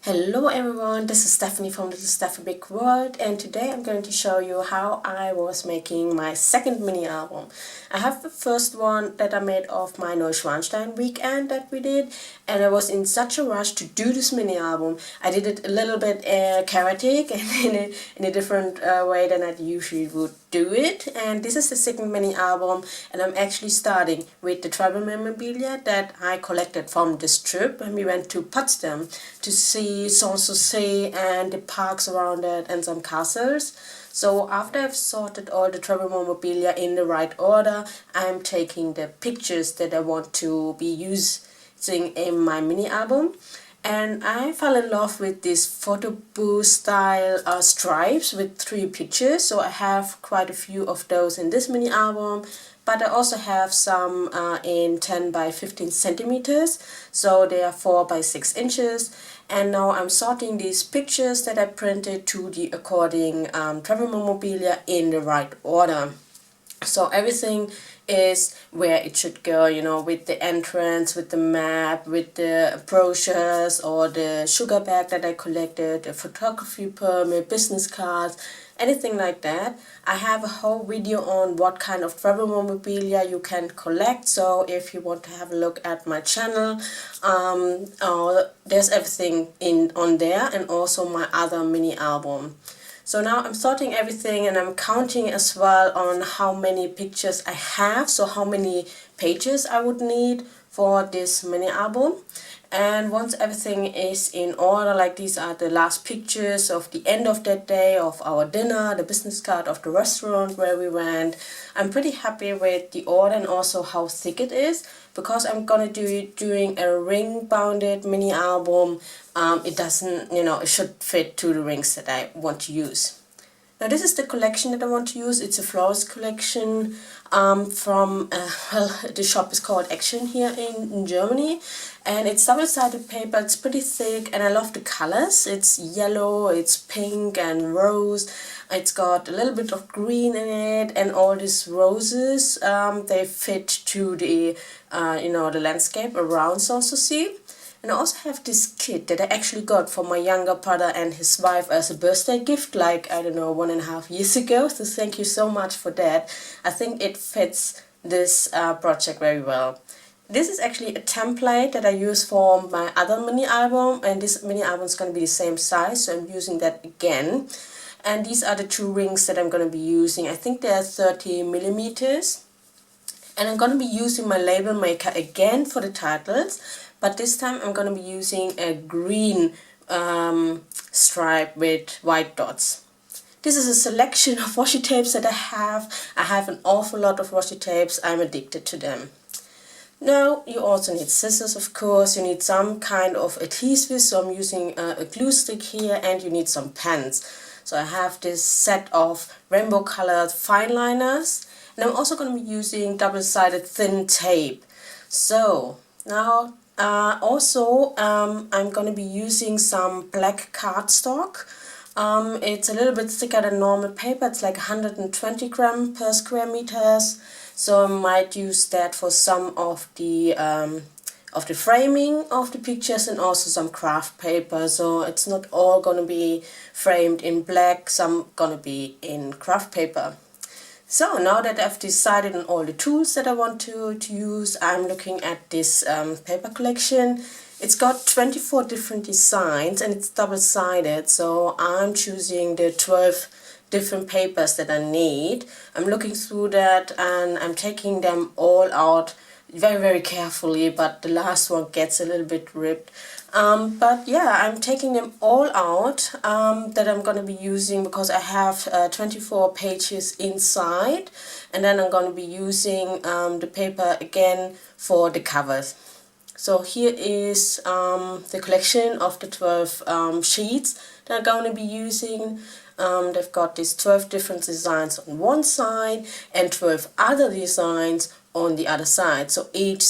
Hello everyone, this is Stephanie from Little Steffi Big World, and today I'm going to show you how I was making my second mini album. I have the first one that I made of my Neuschwanstein weekend that we did, and I was in such a rush to do this mini album. I did it a little bit chaotic and in a different way than I usually would do it, and this is the second mini album, and I'm actually starting with the travel memorabilia that I collected from this trip when we went to Potsdam to see Sanssouci and the parks around it and some castles. So after I've sorted all the travel memorabilia in the right order, I'm taking the pictures that I want to be using in my mini album. And I fell in love with this photo booth style stripes with 3 pictures. So I have quite a few of those in this mini album. But I also have some in 10 by 15 centimeters. So they are 4 by 6 inches. And now I'm sorting these pictures that I printed to the according travel memorabilia in the right order. So everything is where it should go, you know, with the entrance, with the map, with the brochures or the sugar bag that I collected, a photography permit, business cards, anything like that. I have a whole video on what kind of travel memorabilia you can collect, so if you want to have a look at my channel, there's everything on there, and also my other mini album. So now I'm sorting everything and I'm counting as well on how many pictures I have, so how many pages I would need for this mini album. And once everything is in order, like these are the last pictures of the end of that day, of our dinner, the business card of the restaurant where we went. I'm pretty happy with the order and also how thick it is, because I'm gonna do it doing a ring bounded mini album. It doesn't, you know, it should fit to the rings that I want to use. Now this is the collection that I want to use. It's a florist collection from, well, the shop is called Action here in Germany. And it's double-sided paper, it's pretty thick, and I love the colors. It's yellow, it's pink and rose. It's got a little bit of green in it, and all these roses, they fit to the, you know, the landscape around Sanssouci. And I also have this kit that I actually got for my younger brother and his wife as a birthday gift, like, I don't know, 1.5 years ago. So thank you so much for that. I think it fits this project very well. This is actually a template that I use for my other mini album, and this mini album is going to be the same size, so I'm using that again. And these are the 2 rings that I'm going to be using. I think they're 30 millimeters. And I'm going to be using my label maker again for the titles, but this time I'm going to be using a green stripe with white dots. This is a selection of washi tapes that I have. I have an awful lot of washi tapes. I'm addicted to them. Now you also need scissors, of course. You need some kind of adhesive, so I'm using a glue stick here, and you need some pens. So I have this set of rainbow colored fine liners. And I'm also going to be using double-sided thin tape. So now I'm going to be using some black cardstock. It's a little bit thicker than normal paper. It's like 120 grams per square meters. So I might use that for some of the framing of the pictures, and also some craft paper. So it's not all going to be framed in black. Some going to be in craft paper. So now that I've decided on all the tools that I want to use, I'm looking at this paper collection. It's got 24 different designs and it's double-sided, so I'm choosing the 12 different papers that I need. I'm looking through that and I'm taking them all out very, very carefully, but the last one gets a little bit ripped. But yeah, I'm taking them all out that I'm going to be using, because I have 24 pages inside, and then I'm going to be using the paper again for the covers. So here is the collection of the 12 sheets that I'm going to be using. They've got these 12 different designs on one side and 12 other designs on the other side. So each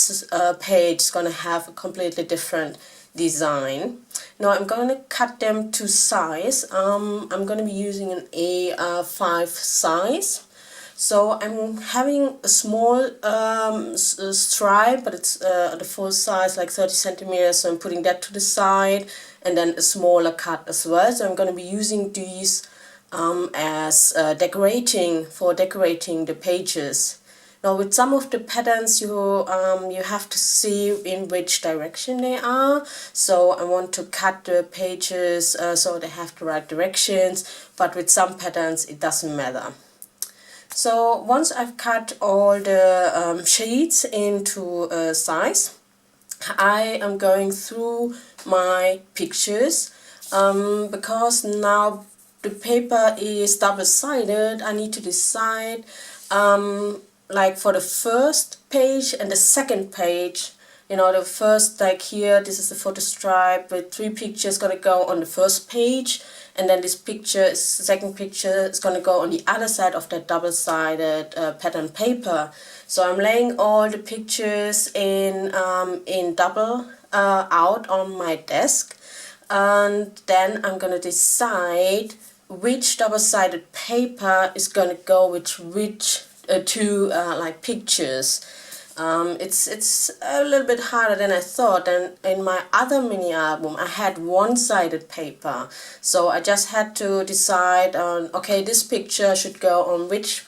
page is going to have a completely different design. Now I'm going to cut them to size. I'm going to be using an A5 size. So I'm having a small stripe, but it's the full size, like 30 centimeters. So I'm putting that to the side, and then a smaller cut as well. So I'm going to be using these as decorating the pages. Now with some of the patterns you have to see in which direction they are. So I want to cut the pages so they have the right directions, but with some patterns it doesn't matter. So once I've cut all the sheets into size, I am going through my pictures because now the paper is double-sided. I need to decide like for the first page and the second page. You know, the first, like here, this is the photo stripe with 3 pictures gonna go on the first page, and then this picture, second picture, is gonna go on the other side of that double-sided pattern paper. So I'm laying all the pictures in double out on my desk, and then I'm gonna decide which double-sided paper is gonna go with which two like pictures. It's a little bit harder than I thought. And in my other mini album I had one-sided paper, so I just had to decide on, okay, this picture should go on which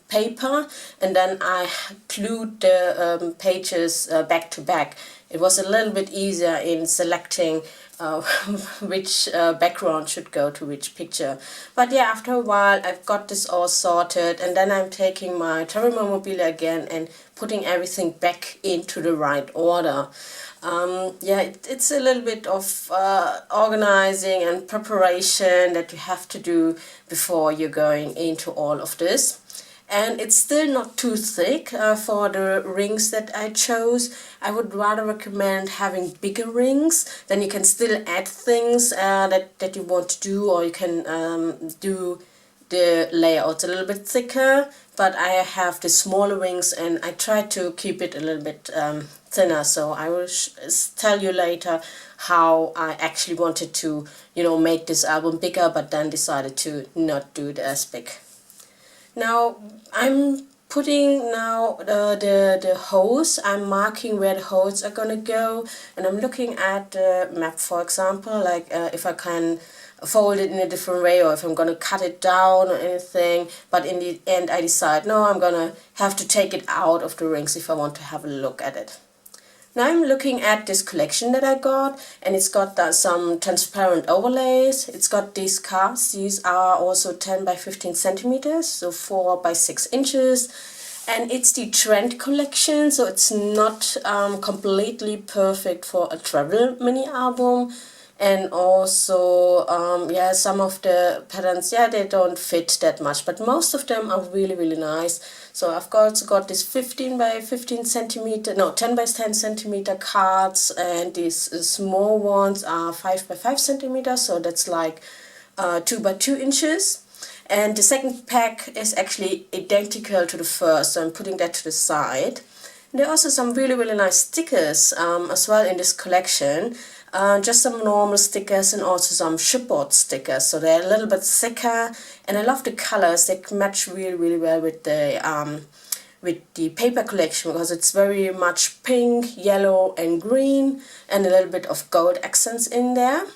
paper, and then I glued the pages back to back. It was a little bit easier in selecting which background should go to which picture. But yeah, after a while I've got this all sorted, and then I'm taking my travel memorabilia again and putting everything back into the right order. Yeah, it's a little bit of organizing and preparation that you have to do before you're going into all of this. And it's still not too thick for the rings that I chose. I would rather recommend having bigger rings, then you can still add things that you want to do, or you can do the layouts a little bit thicker. But I have the smaller rings and I try to keep it a little bit thinner, so I will tell you later how I actually wanted to, you know, make this album bigger, but then decided to not do it as big. Now I'm putting now the holes. I'm marking where the holes are gonna go, and I'm looking at the map, for example, like if I can fold it in a different way, or if I'm gonna cut it down or anything. But in the end I decide, no, I'm gonna have to take it out of the rings if I want to have a look at it. Now I'm looking at this collection that I got, and it's got some transparent overlays. It's got these cards. These are also 10 by 15 centimeters, so 4 by 6 inches. And it's the trend collection, so it's not completely perfect for a travel mini album. And also, yeah, some of the patterns, yeah, they don't fit that much, but most of them are really, really nice. So I've also got this 15 by 15 centimeter, no, 10 by 10 centimeter cards, and these small ones are 5 by 5 centimeters, so that's like 2 by 2 inches. And the second pack is actually identical to the first, so I'm putting that to the side. And there are also some really, really nice stickers as well in this collection. Just some normal stickers and also some chipboard stickers, so they're a little bit thicker, and I love the colors. They match really, really well with the paper collection, because it's very much pink, yellow and green, and a little bit of gold accents in there.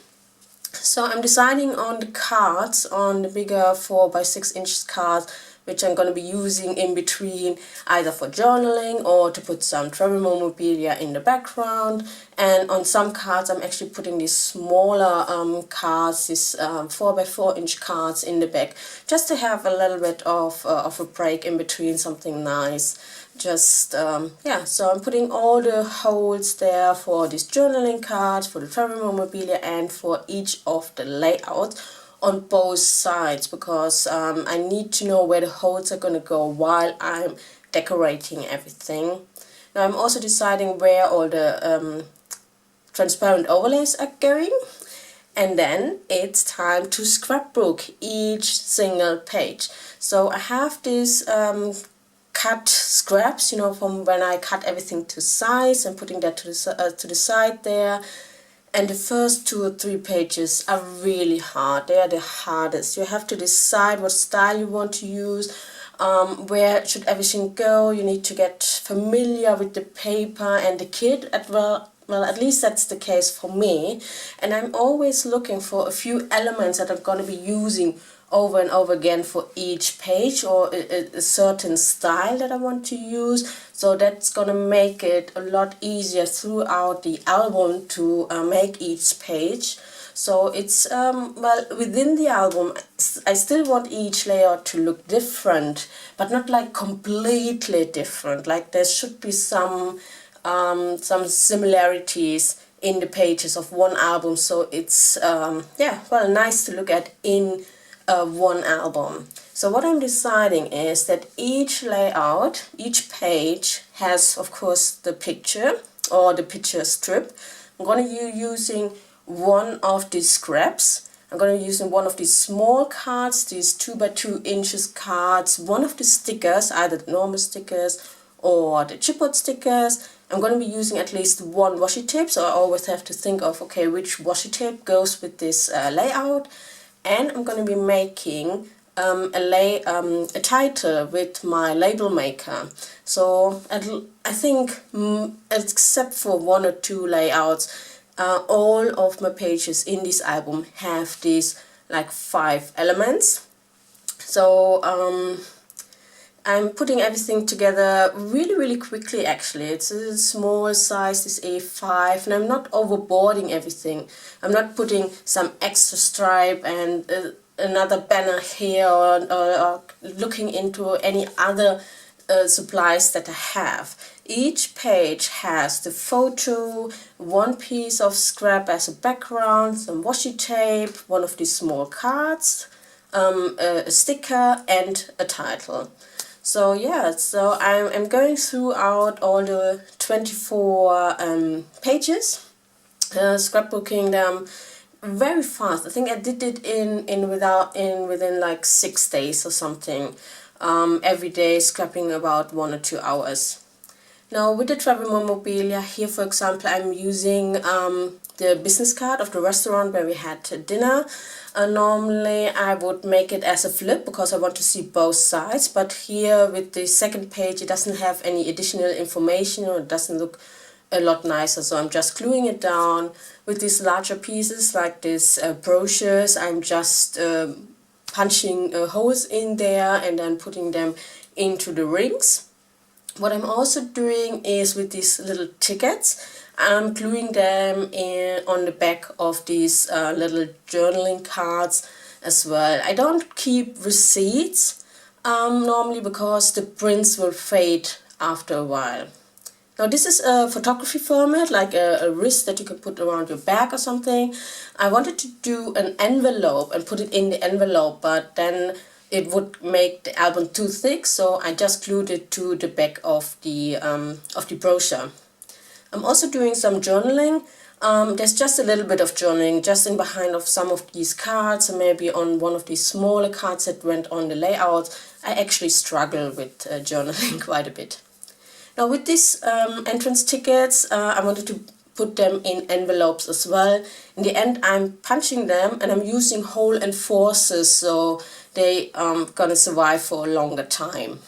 So I'm deciding on the cards, on the bigger 4 by 6 inches cards, which I'm going to be using in between, either for journaling or to put some travel memorabilia in the background. And on some cards I'm actually putting these smaller cards, these 4 by 4 inch cards in the back, just to have a little bit of a break in between, something nice. Just yeah, so I'm putting all the holes there for these journaling cards, for the travel memorabilia, and for each of the layouts on both sides, because I need to know where the holes are going to go while I'm decorating everything. Now I'm also deciding where all the transparent overlays are going, and then it's time to scrapbook each single page. So I have these cut scraps, you know, from when I cut everything to size, and putting that to the side there. And the first 2 or 3 pages are really hard. They are the hardest. You have to decide what style you want to use, where should everything go. You need to get familiar with the paper and the kit as well. Well, at least that's the case for me. And I'm always looking for a few elements that I'm going to be using over and over again for each page, or a certain style that I want to use. So that's going to make it a lot easier throughout the album to make each page. So it's, well, within the album, I still want each layout to look different, but not like completely different. Like there should be some similarities in the pages of one album, so it's yeah, well, nice to look at in one album. So what I'm deciding is that each layout, each page has, of course, the picture or the picture strip. I'm going to be using one of these scraps. I'm going to be using one of these small cards, these 2 by 2 inches cards, one of the stickers, either the normal stickers or the chipboard stickers. I'm going to be using at least one washi tape, so I always have to think of, okay, which washi tape goes with this layout. And I'm going to be making a title with my label maker. So I think, except for 1 or 2 layouts, all of my pages in this album have these like 5 elements. So I'm putting everything together really quickly actually. It's a small size, this A5, and I'm not overboarding everything. I'm not putting some extra stripe and another banner here, or looking into any other supplies that I have. Each page has the photo, one piece of scrap as a background, some washi tape, one of these small cards, a sticker and a title. So yeah, so I'm going throughout all the 24 pages, scrapbooking them very fast. I think I did it within like 6 days or something. Every day scrapping about 1 or 2 hours. Now with the travel memorabilia here, for example, I'm using the business card of the restaurant where we had dinner. Normally I would make it as a flip because I want to see both sides, but here with the second page it doesn't have any additional information, or it doesn't look a lot nicer, so I'm just gluing it down. With these larger pieces like these brochures, I'm just punching holes in there and then putting them into the rings. What I'm also doing is with these little tickets, I'm gluing them on the back of these little journaling cards as well. I don't keep receipts normally because the prints will fade after a while. Now this is a photography format, like a wrist that you can put around your back or something. I wanted to do an envelope and put it in the envelope, but then it would make the album too thick, so I just glued it to the back of the brochure. I'm also doing some journaling. There's just a little bit of journaling just in behind of some of these cards, and maybe on one of these smaller cards that went on the layout. I actually struggle with journaling quite a bit. Now with these entrance tickets, I wanted to put them in envelopes as well. In the end, I'm punching them and I'm using hole enforcers, so they gonna survive for a longer time.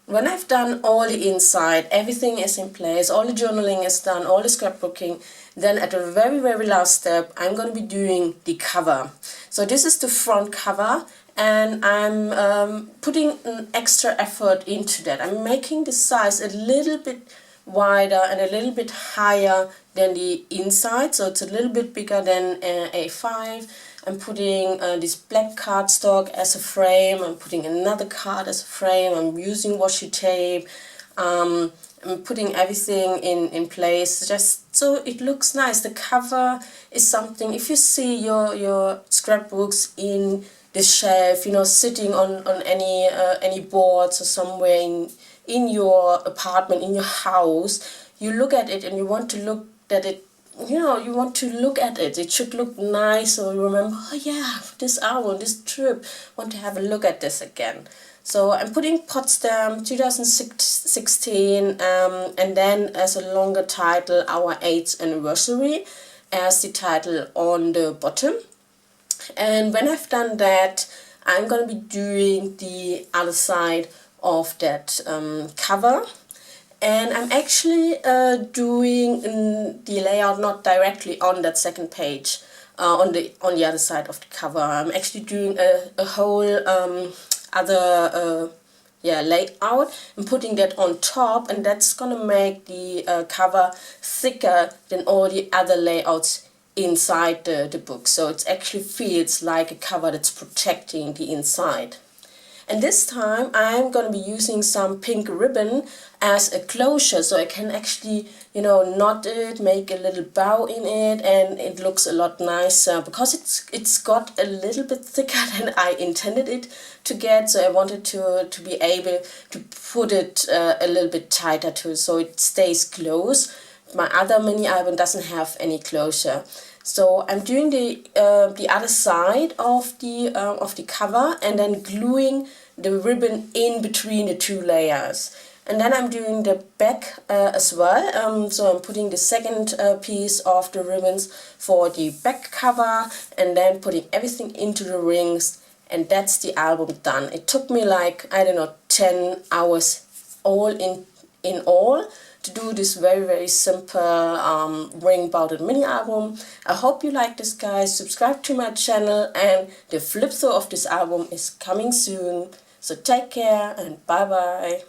When I've done all the inside, everything is in place, all the journaling is done, all the scrapbooking, then at the very last step, I'm going to be doing the cover. So this is the front cover, and I'm putting an extra effort into that. I'm making the size a little bit wider and a little bit higher than the inside, so it's a little bit bigger than A5. I'm putting this black cardstock as a frame. I'm putting another card as a frame. I'm using washi tape. I'm putting everything in place just so it looks nice. The cover is something, if you see your scrapbooks in the shelf, you know, sitting on any boards or somewhere in your apartment, in your house, you look at it and you want to look at it. You know, you want to look at it. It should look nice, so you remember, oh yeah, this album, this trip, want to have a look at this again. So I'm putting Potsdam 2016 and then as a longer title, our 8th anniversary as the title on the bottom. And when I've done that, I'm going to be doing the other side of that cover. And I'm actually doing the layout not directly on that second page, on the other side of the cover. I'm actually doing a whole other layout and putting that on top, and that's gonna make the cover thicker than all the other layouts inside the book. So it actually feels like a cover that's protecting the inside. And this time I'm going to be using some pink ribbon as a closure, so I can actually, knot it, make a little bow in it, and it looks a lot nicer because it's got a little bit thicker than I intended it to get. So I wanted to be able to put it a little bit tighter too, so it stays close. My other mini album doesn't have any closure. So I'm doing the other side of the cover and then gluing the ribbon in between the two layers. And then I'm doing the back as well. So I'm putting the second piece of the ribbons for the back cover and then putting everything into the rings, and that's the album done. It took me like, I don't know, 10 hours all in all to do this very, very simple ring-bounded mini album. I hope you like this, guys. Subscribe to my channel, and the flip through of this album is coming soon. So take care and bye bye.